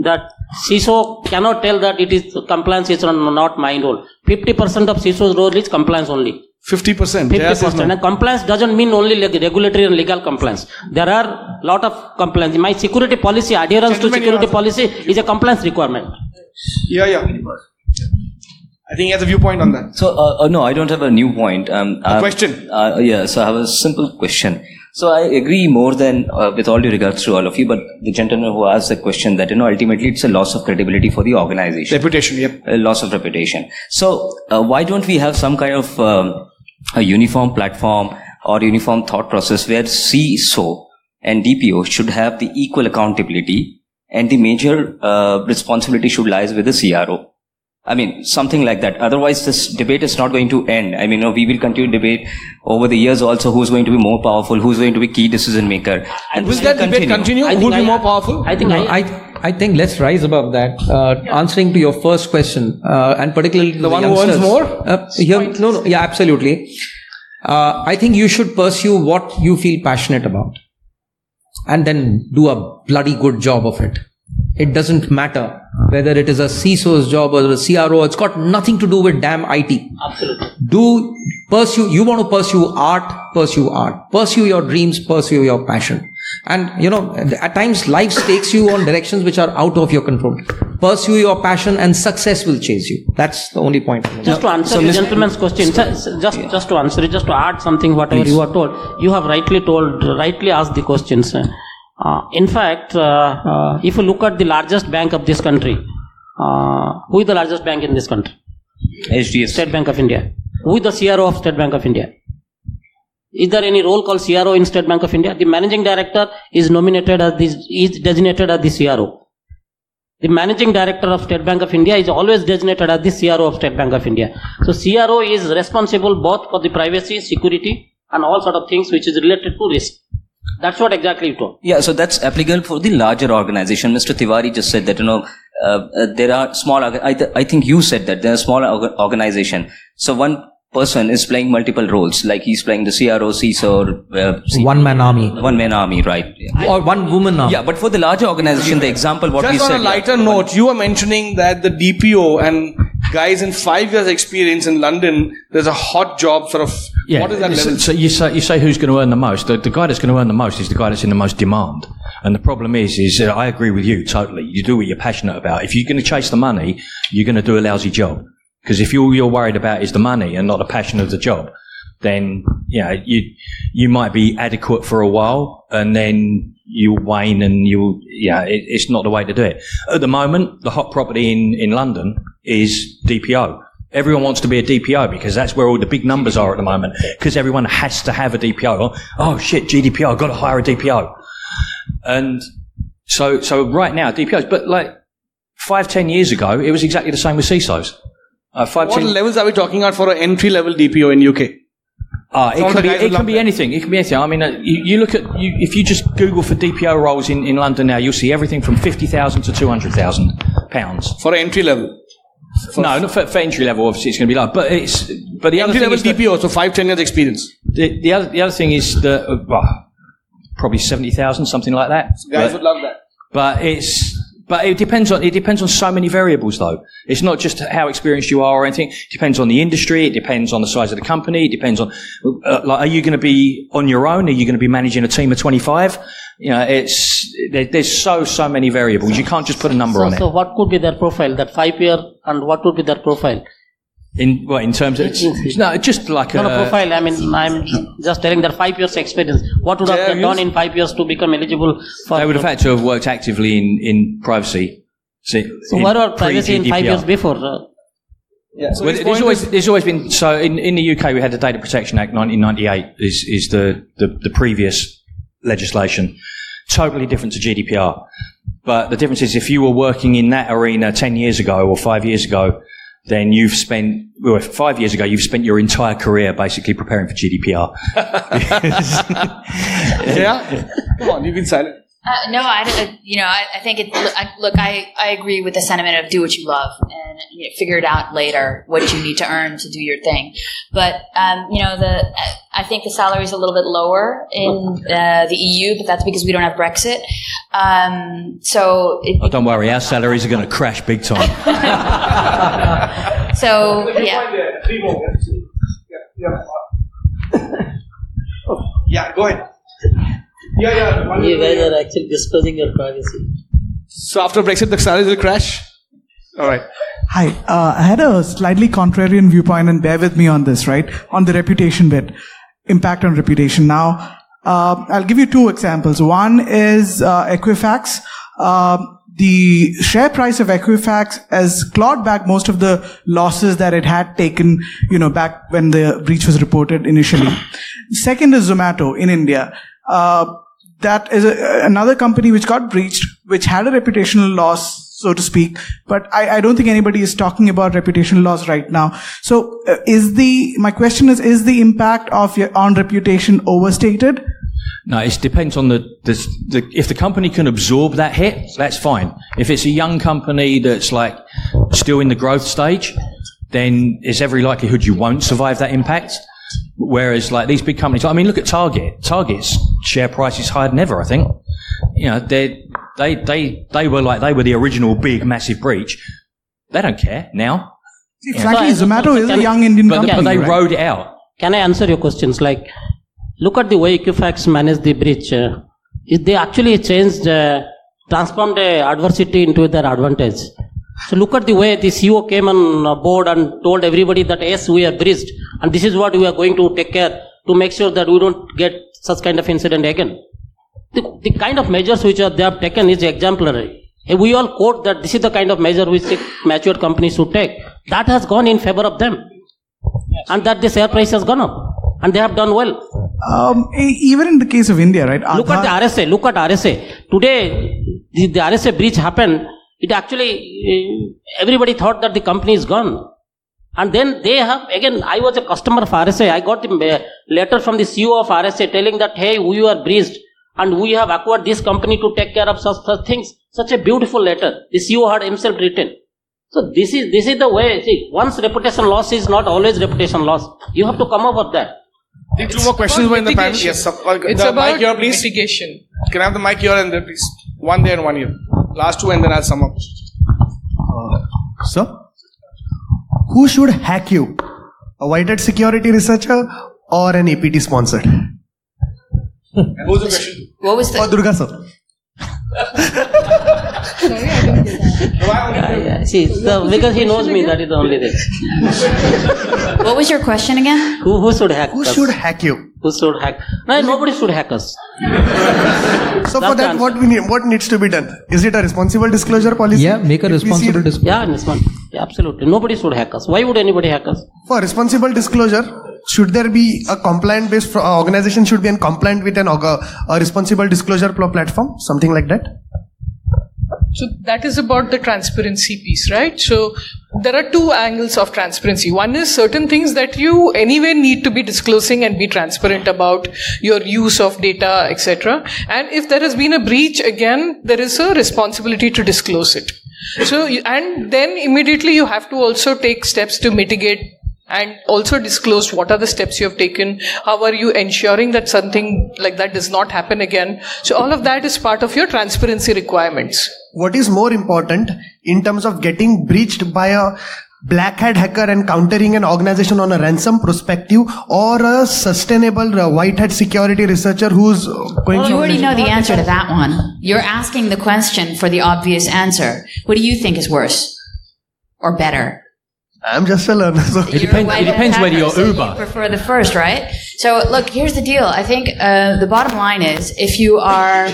that CISO cannot tell that it is compliance is not my role. 50% of CISO's role is compliance only. 50%. 50%. And compliance doesn't mean only regulatory and legal compliance. There are lot of compliance. My security policy, adherence to security policy is a compliance requirement. Yeah. I think he has a viewpoint on that. So, no, I don't have a new point. A question? So I have a simple question. So I agree more than, with all due regards to all of you, but the gentleman who asked the question that, ultimately it's a loss of credibility for the organization. Reputation, yep. A loss of reputation. So, why don't we have some kind of a uniform platform or uniform thought process where CISO and DPO should have the equal accountability and the major responsibility should lies with the CRO. I mean, something like that. Otherwise, this debate is not going to end. I mean, we will continue to debate over the years also who's going to be more powerful, who's going to be key decision maker. And will that debate continue? Who will be more powerful? I think let's rise above that. Answering to your first question, and particularly the one who earns more? Yeah, absolutely. I think you should pursue what you feel passionate about and then do a bloody good job of it. It doesn't matter whether it is a CISO's job or a CRO. It's got nothing to do with damn IT. Absolutely. You want to pursue art. Pursue your dreams, pursue your passion. And, at times life takes you on directions which are out of your control. Pursue your passion and success will chase you. That's the only point. Just to answer the gentleman's question, just to answer it, just to add something, whatever you are told, you have rightly asked the questions. In fact, if you look at the largest bank of this country, who is the largest bank in this country? HDFC. State Bank of India. Who is the CRO of State Bank of India? Is there any role called CRO in State Bank of India? The managing director is designated as the CRO. The managing director of State Bank of India is always designated as the CRO of State Bank of India. So CRO is responsible both for the privacy, security, and all sort of things which is related to risk. That's what exactly you told. Yeah, so that's applicable for the larger organization. Mr. Tiwari just said that, there are small, I think you said that there are small organization. So one person is playing multiple roles, like he's playing the CRO, CISO, one-man army. One-man army, right. Or one-woman army. Yeah, but for the larger organization, the example what we said. Just on a lighter note, you were mentioning that the DPO and guys in 5 years experience in London, there's a hot job sort of. Yeah. What is that level? So you say who's going to earn the most? The guy that's going to earn the most is the guy that's in the most demand. And the problem is I agree with you totally. You do what you're passionate about. If you're going to chase the money, you're going to do a lousy job. Because if all you're worried about is the money and not the passion of the job, then you might be adequate for a while and then you wane and it's not the way to do it. At the moment, the hot property in London is DPO. Everyone wants to be a DPO because that's where all the big numbers are at the moment. Because everyone has to have a DPO. Oh shit, GDPR, I've got to hire a DPO. And so right now, DPOs, but like 5-10 years ago, it was exactly the same with CISOs. What levels are we talking about for an entry-level DPO in UK? It can be anything. It can be anything. I mean, you look at if you just Google for DPO roles in London now, you'll see everything from £50,000 to £200,000 for entry level. No, not for entry level. Obviously, it's going to be low. But the entry level DPO, so 5-10 years experience. The other thing is that probably 70,000, something like that. Guys would love that. But it depends on so many variables though. It's not just how experienced you are or anything. It depends on the industry. It depends on the size of the company. It depends on, are you going to be on your own? Are you going to be managing a team of 25? There's so many variables. You can't just put a number on it. So what could be their profile, that 5 year, and what would be their profile? In terms of, no, just like a profile. I mean, I'm just telling that 5 years experience. What would have done in 5 years to become eligible for? They would have had to have worked actively in privacy. So what about privacy in 5 years before? Yeah. So there's always been, so in the UK we had the Data Protection Act 1998 is the previous legislation. Totally different to GDPR. But the difference is if you were working in that arena 10 years ago or 5 years ago, then you've spent, 5 years ago, you've spent your entire career basically preparing for GDPR. Yeah? Come on, you've been silent. No, I think I agree with the sentiment of do what you love and figure it out later what you need to earn to do your thing. But I think the salary is a little bit lower in the EU, but that's because we don't have Brexit. Don't worry, our salaries are going to crash big time. So yeah. Yeah, go ahead. Yeah. You guys are actually disclosing your privacy. So after Brexit, the salaries will crash? All right. Hi. I had a slightly contrarian viewpoint, and bear with me on this, right? On the reputation bit. Impact on reputation. Now, I'll give you two examples. One is Equifax. The share price of Equifax has clawed back most of the losses that it had taken, back when the breach was reported initially. Second is Zomato in India. That is another company which got breached, which had a reputational loss, so to speak. But I don't think anybody is talking about reputational loss right now. So my question is the impact on reputation overstated? No, it depends on if the company can absorb that hit, that's fine. If it's a young company that's like still in the growth stage, then there's every likelihood you won't survive that impact. Whereas like these big companies, I mean, look at Target. Target's share price is higher than ever, I think. You know, they were the original big, massive breach. They don't care now. Frankly, Zomato is a young Indian company. But they rode it out. Can I answer your questions? Like, look at the way Equifax managed the breach. They actually transformed the adversity into their advantage. So look at the way the CEO came on board and told everybody that yes, we are breached and this is what we are going to take care to make sure that we don't get such kind of incident again. The kind of measures which they have taken is exemplary. We all quote that this is the kind of measure which mature companies should take. That has gone in favor of them. And that the share price has gone up. And they have done well. Even in the case of India, right? Look at the RSA. Look at RSA. Today, the RSA breach happened. It actually, everybody thought that the company is gone. And then they have, again, I was a customer of RSA. I got the letter from the CEO of RSA telling that, hey, we are breached and we have acquired this company to take care of such things. Such a beautiful letter. The CEO had himself written. So this is the way. See, once reputation loss is not always reputation loss. You have to come up with that. I think two more questions were in the panel. Yes, it's the about mic here, please. mitigation. Can I have the mic here and there, please? One there and one here. Last two and then I'll sum up. Sir, who should hack you? A white-hat security researcher or an APT sponsor? Who's the question? What was the... For Durga, sir. Sorry, I didn't get that. See, because he knows me, that is the only thing. What was your question again? Who should hack Who us? should hack you? Who should hack? No, nobody should hack us. So for that, what needs to be done? Is it a responsible disclosure policy? Yeah, make a responsible disclosure. Yeah, absolutely. Nobody should hack us. Why would anybody hack us? For responsible disclosure, should there be a compliant-based organization should be compliant with a responsible disclosure platform? Something like that? So that is about the transparency piece, right? So there are two angles of transparency. One is certain things that you anyway need to be disclosing and be transparent about your use of data, etc. And if there has been a breach, again, there is a responsibility to disclose it. So, and then immediately you have to also take steps to mitigate and also disclose what are the steps you have taken, how are you ensuring that something like that does not happen again. So all of that is part of your transparency requirements. What is more important in terms of getting breached by a black hat hacker and countering an organization on a ransom perspective, or a sustainable white hat security researcher who's going You already know the answer to that one. You're asking the question for the obvious answer. What do you think is worse or better? I'm just a learner. So it depends whether you're Uber. You prefer the first, right? So look, here's the deal. I think the bottom line is if you are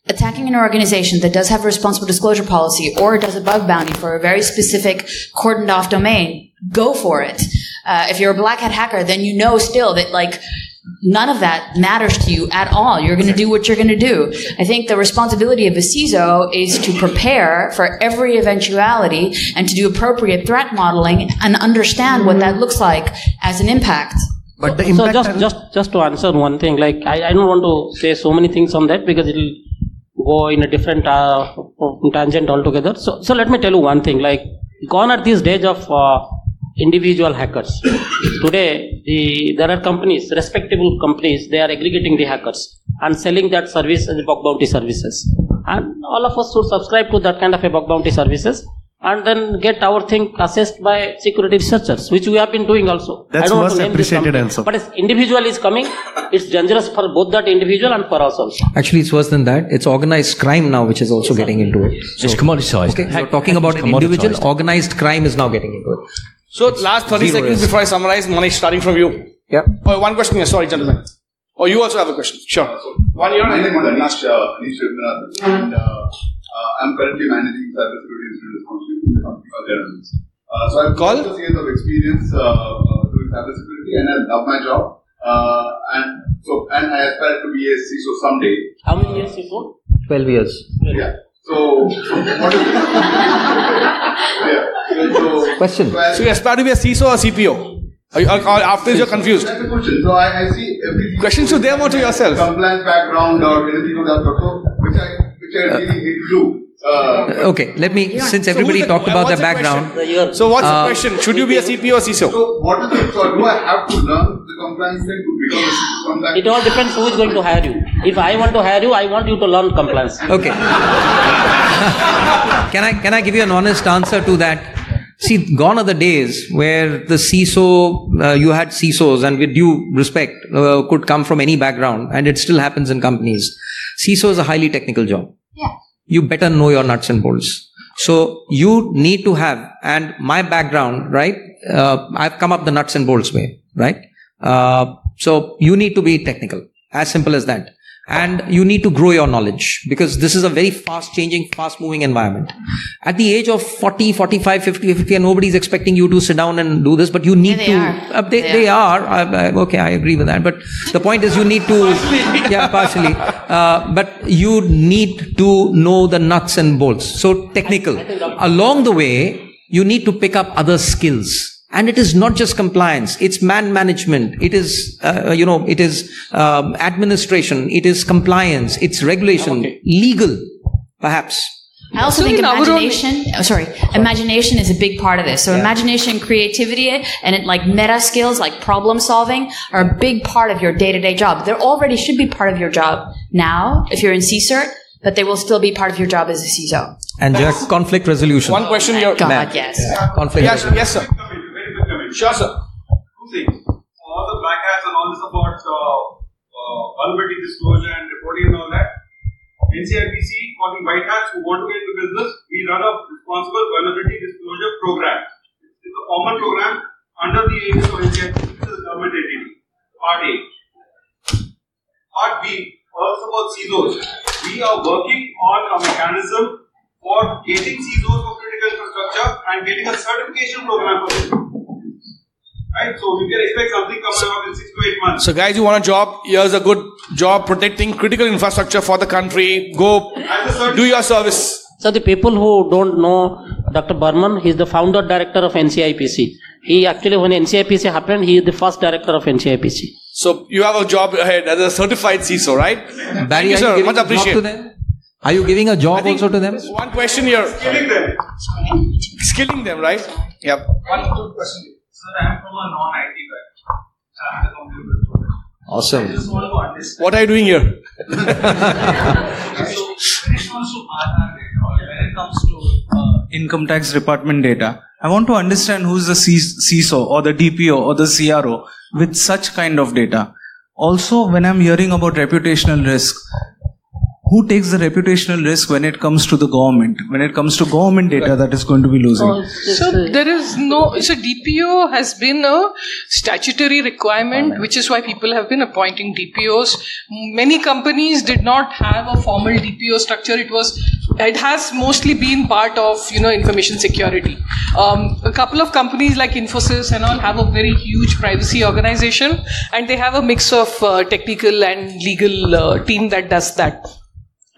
attacking an organization that does have a responsible disclosure policy or does a bug bounty for a very specific cordoned off domain, go for it. If you're a black hat hacker, then you know still that like none of that matters to you at all. You're going to do what you're going to do. I think the responsibility of a CISO is to prepare for every eventuality and to do appropriate threat modeling and understand what that looks like as an impact. But the impact just to answer one thing, like I don't want to say so many things on that because it'll go in a different tangent altogether. So let me tell you one thing, like gone are these days of individual hackers. Today, there are companies, respectable companies, they are aggregating the hackers and selling that service as bug bounty services. And all of us should subscribe to that kind of a bug bounty services and then get our thing assessed by security researchers, which we have been doing also. That's most appreciated answer. But as individual is coming, it's dangerous for both that individual and for us also. Actually, it's worse than that. It's organized crime now, which is also getting into it. So, it's commoditized. Okay, so talking about an individual, organized crime is now getting into it. So last 30 seconds before I summarize, Manish, starting from you. Yeah. Oh, one question here. Sorry, gentlemen. Oh, you also have a question. Sure. One year, my name is Manish, and I'm currently managing cybersecurity incident responsibility in the company called Jaya. So I've got 4 years of experience doing cybersecurity, and I love my job. And I aspire to be a CISO someday. How many years CISO? 12 years. Yeah. So what is it? Yeah. Question. So you aspire to be a CISO or CPO? Or after you're confused? That's the question. So I see everything. Questions to them or to yourself? Compliance background or anything of that sort, which I really hate to do. Okay, let me, since everybody talked about their background. So what's the question? Should you be a CPO or CISO? So what is it? So do I have to learn the compliance thing to become a CISO compliance? It all depends who is going to hire you. If I want to hire you, I want you to learn compliance. Okay. Can I give you an honest answer to that? See, gone are the days where the CISO, you had CISOs, and with due respect, could come from any background, and it still happens in companies. CISO is a highly technical job. Yeah. You better know your nuts and bolts. So you need to have, and my background, right? I've come up the nuts and bolts way, right? So you need to be technical, as simple as that. And you need to grow your knowledge, because this is a very fast changing, fast moving environment. At the age of 40, 45, 50, and nobody's expecting you to sit down and do this, but you need to. They are. Okay, I agree with that. But the point is, you need to. Yeah, partially. But you need to know the nuts and bolts. So technical. Along the way, you need to pick up other skills. And it is not just compliance, it's man management, it is, it is administration, it is compliance, it's regulation, legal, perhaps. I also think imagination is a big part of this. So imagination, creativity, and meta skills like problem solving are a big part of your day-to-day job. They already should be part of your job now if you're in CCERT, but they will still be part of your job as a CISO. And conflict resolution. One question here. God, yes. Conflict resolution. Yes, sir. Sure, sir. Two things. All the black hats and all this about vulnerability disclosure and reporting and all that. NCIPC, for the white hats who want to get into business, we run a responsible vulnerability disclosure program. It's a common program under the aegis of NCIPC, which is a government entity. Part A. Part B, also about CISOs. We are working on a mechanism for getting CISOs for critical infrastructure and getting a certification program for them. Right? So you can expect something coming out in 6 to 8 months. So guys, you want a job? Here's a good job protecting critical infrastructure for the country. Go do your service. So the people who don't know Dr. Burman, he's the founder director of NCIPC. He actually, when NCIPC happened, he is the first director of NCIPC. So you have a job ahead as a certified CISO, right? Barry, Thank you, sir. Much appreciated. Are you giving a job also to them? One question here. Skilling them. Skilling them, right? Yep. One good question. Sir, I am from a non-IT background. Awesome. I just want to understand. What are you doing here? So, when it comes to Aadhaar data, or when it comes to income tax department data, I want to understand who's the CISO or the DPO or the CRO with such kind of data. Also, when I'm hearing about reputational risk, who takes the reputational risk when it comes to the government? When it comes to government data that is going to be losing? So there is so DPO has been a statutory requirement, which is why people have been appointing DPOs. Many companies did not have a formal DPO structure. It has mostly been part of, information security. A couple of companies like Infosys and all have a very huge privacy organization, and they have a mix of technical and legal team that does that.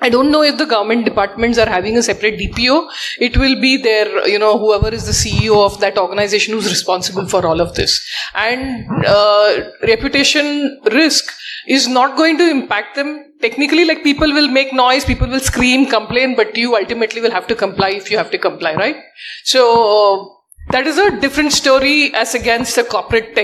I don't know if the government departments are having a separate DPO. It will be their, whoever is the CEO of that organization who's responsible for all of this. And reputation risk is not going to impact them. Technically, people will make noise, people will scream, complain, but you ultimately will have to comply if you have to comply, right? So that is a different story as against a corporate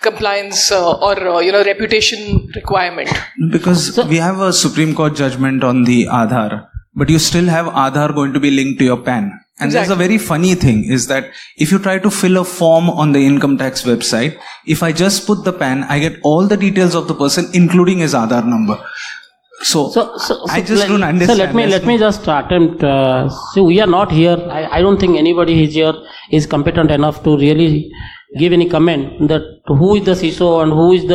compliance or reputation requirement. Because we have a Supreme Court judgment on the Aadhaar, but you still have Aadhaar going to be linked to your PAN. And there's a very funny thing is that if you try to fill a form on the income tax website, if I just put the PAN, I get all the details of the person, including his Aadhaar number. So I just don't understand. So let me just attempt. So we are not here. I don't think anybody here is competent enough to really give any comment that who is the CISO and who is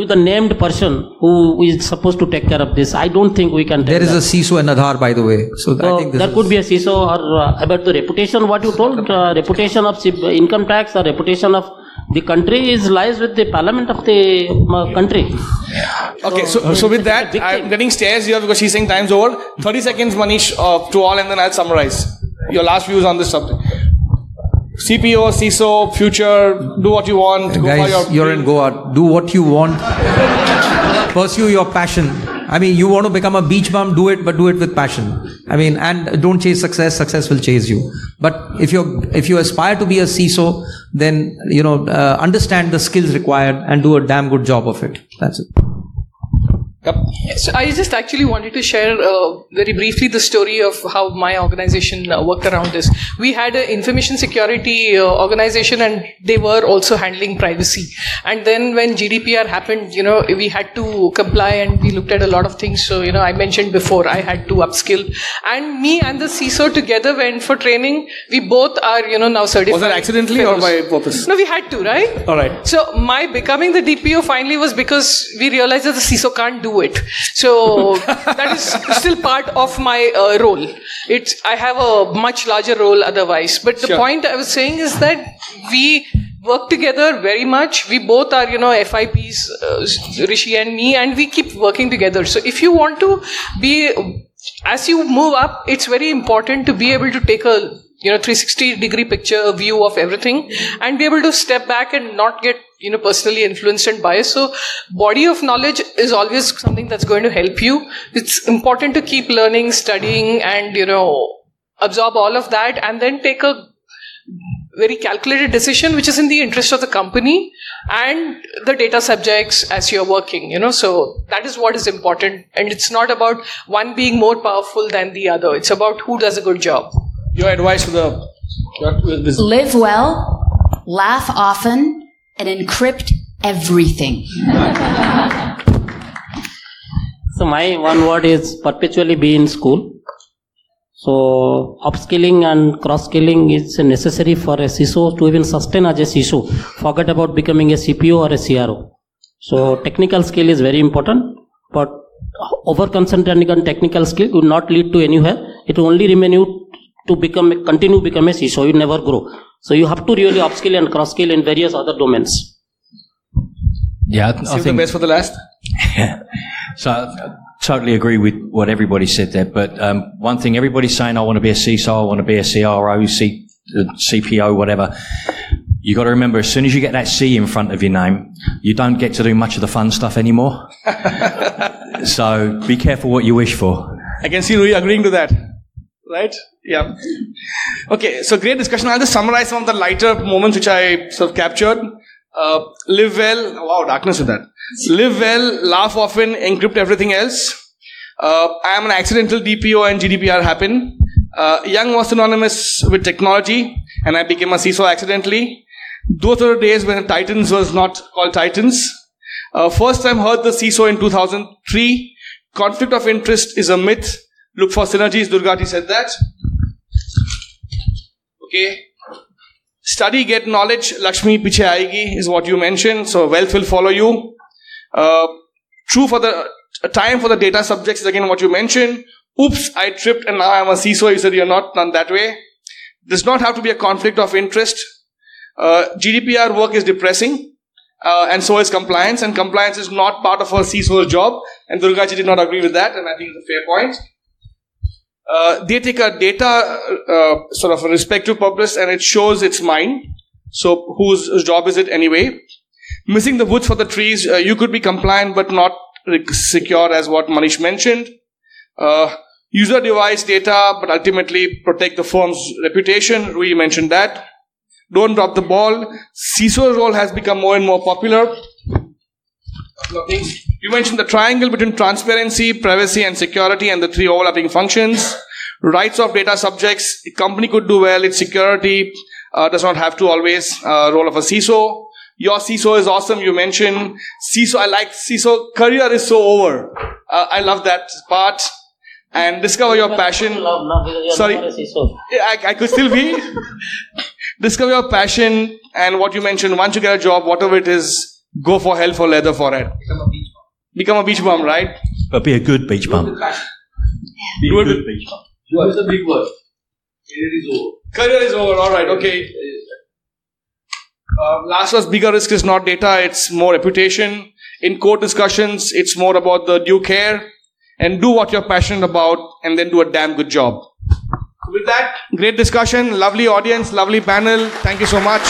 the named person who is supposed to take care of this. I don't think we can. There is a CISO and Aadhaar, by the way. So I think there could be a CISO or about the reputation. What you told, reputation of income tax or reputation of The country lies with the parliament of the country. Okay, so with that, I'm getting stares here because she's saying time's over. 30 seconds, Manish, to all, and then I'll summarize. Your last views on this subject. CPO, CISO, future, do what you want. Go Guys, for you're in Goa. Do what you want. Pursue your passion. I mean, you want to become a beach bum, do it, but do it with passion. I mean, and don't chase success. Success will chase you. But if you aspire to be a CISO, then, understand the skills required and do a damn good job of it. That's it. Yep. So I just actually wanted to share very briefly the story of how my organization worked around this. We had an information security organization, and they were also handling privacy. And then when GDPR happened, we had to comply, and we looked at a lot of things. So, I mentioned before, I had to upskill. And me and the CISO together went for training. We both are, now certified. Was that accidentally or by purpose? No, we had to, right? All right. So my becoming the DPO finally was because we realized that the CISO can't do it. So that is still part of my role. I have a much larger role otherwise. But the point I was saying is that we work together very much. We both are, FIPs, Rishi and me, and we keep working together. So if you want to be, as you move up, it's very important to be able to take a 360-degree picture view of everything and be able to step back and not get personally influenced and biased. So body of knowledge is always something that's going to help you. It's important to keep learning, studying, and absorb all of that, and then take a very calculated decision which is in the interest of the company and the data subjects as you're working. So that is what is important, and it's not about one being more powerful than the other. It's about who does a good job. Your advice to the live well, laugh often, and encrypt everything. So my one word is perpetually be in school. So upskilling and cross-skilling is necessary for a CISO to even sustain as a CISO. Forget about becoming a CPO or a CRO. So technical skill is very important, but over-concentrating on technical skill will not lead to anywhere. It will only remain you to continue to become a CISO. You never grow. So you have to really upskill and cross-skill in various other domains. Yeah, I think the best for the last. So I totally agree with what everybody said there. But one thing, everybody's saying, I want to be a CISO, I want to be a CRO, CPO, whatever. You got to remember, as soon as you get that C in front of your name, you don't get to do much of the fun stuff anymore. So be careful what you wish for. I can see Rui agreeing to that. Right? Yeah. Okay, so great discussion. I'll just summarize some of the lighter moments which I sort of captured. Live well. Wow, darkness with that. Live well, laugh often, encrypt everything else. I am an accidental DPO and GDPR happened. Young was synonymous with technology, and I became a CISO accidentally. Those were the days when Titans was not called Titans. First time heard the CISO in 2003. Conflict of interest is a myth. Look for synergies. Durga said that. Okay. Study, get knowledge. Lakshmi piche aayegi is what you mentioned. So wealth will follow you. True for the time for the data subjects is again what you mentioned. Oops, I tripped and now I'm a CISO. You said you're not done that way. Does not have to be a conflict of interest. GDPR work is depressing. And so is compliance. And compliance is not part of a CISO's job. And Durga did not agree with that. And I think it's a fair point. They take a data sort of a respective purpose and it shows it's mine. So whose job is it anyway? Missing the woods for the trees. You could be compliant but not secure as what Manish mentioned. User device data but ultimately protect the firm's reputation. Rui mentioned that. Don't drop the ball. CISO's role has become more and more popular. You mentioned the triangle between transparency, privacy, and security, and the three overlapping functions. Rights of data subjects. A company could do well. Its security does not have to always role of a CISO. Your CISO is awesome. You mentioned CISO. I like CISO. Career is so over. I love that part. And discover your passion. Sorry, I could still be. Discover your passion and what you mentioned. Once you get a job, whatever it is. Go for hell for leather for it. Become a beach bum, right? But be a good beach bum. Be a good beach bum. It's a big word. Career is over. Career is over, alright, okay. Last was bigger risk is not data, it's more reputation. In code discussions, it's more about the due care and do what you're passionate about and then do a damn good job. With that, great discussion, lovely audience, lovely panel. Thank you so much.